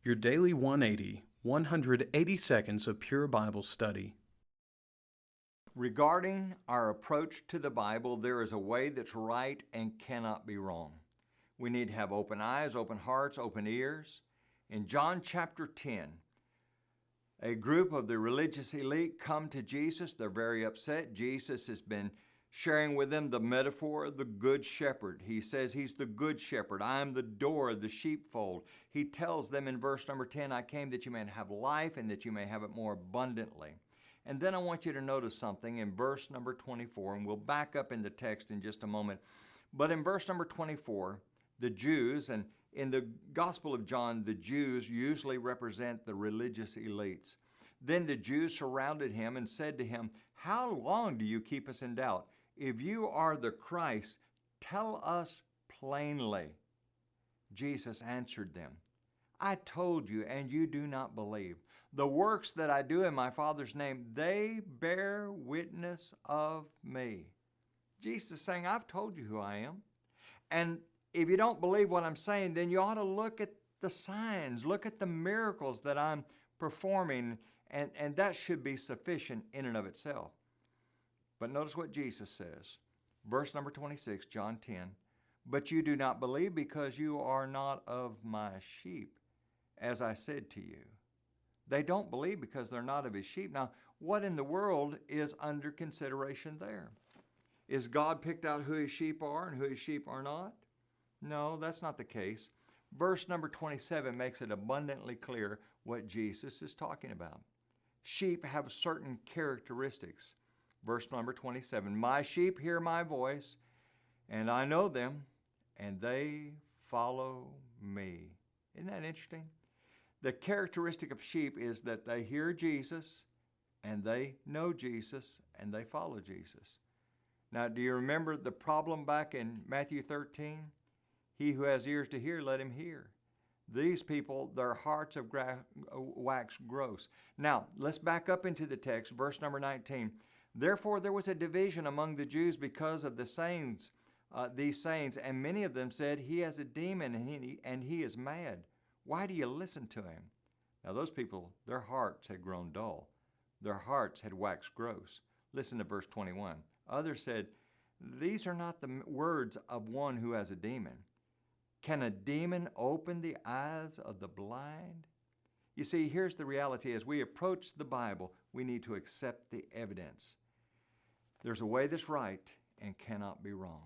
Your Daily 180, 180 seconds of pure Bible study. Regarding our approach to the Bible, there is a way that's right and cannot be wrong. We need to have open eyes, open hearts, open ears. In John chapter 10, a group of the religious elite come to Jesus. They're very upset. Jesus has been sharing with them the metaphor of the good shepherd. He says he's the good shepherd. I am the door of the sheepfold. He tells them in verse number 10, I came that you may have life and that you may have it more abundantly. And then I want you to notice something in verse number 24, and we'll back up in the text in just a moment. But in verse number 24, the Jews, and in the Gospel of John, the Jews usually represent the religious elites. Then the Jews surrounded him and said to him, how long do you keep us in doubt? If you are the Christ, tell us plainly. Jesus answered them, I told you, and you do not believe. The works that I do in my Father's name, they bear witness of me. Jesus is saying, I've told you who I am. And if you don't believe what I'm saying, then you ought to look at the signs, look at the miracles that I'm performing, and that should be sufficient in and of itself. But notice what Jesus says. Verse number 26, John 10, but you do not believe because you are not of my sheep, as I said to you. They don't believe because they're not of his sheep. Now, what in the world is under consideration there? Is God picked out who his sheep are and who his sheep are not? No, that's not the case. Verse number 27 makes it abundantly clear what Jesus is talking about. Sheep have certain characteristics. Verse number 27, my sheep hear my voice, and I know them, and they follow me. Isn't that interesting? The characteristic of sheep is that they hear Jesus, and they know Jesus, and they follow Jesus. Now, do you remember the problem back in Matthew 13? He who has ears to hear, let him hear. These people, their hearts have waxed gross. Now, let's back up into the text, verse number 19. Therefore, there was a division among the Jews because of the sayings, these sayings, and many of them said, he has a demon and he is mad. Why do you listen to him? Now, those people, their hearts had grown dull. Their hearts had waxed gross. Listen to verse 21. Others said, these are not the words of one who has a demon. Can a demon open the eyes of the blind? You see, here's the reality. As we approach the Bible, we need to accept the evidence. There's a way that's right and cannot be wrong.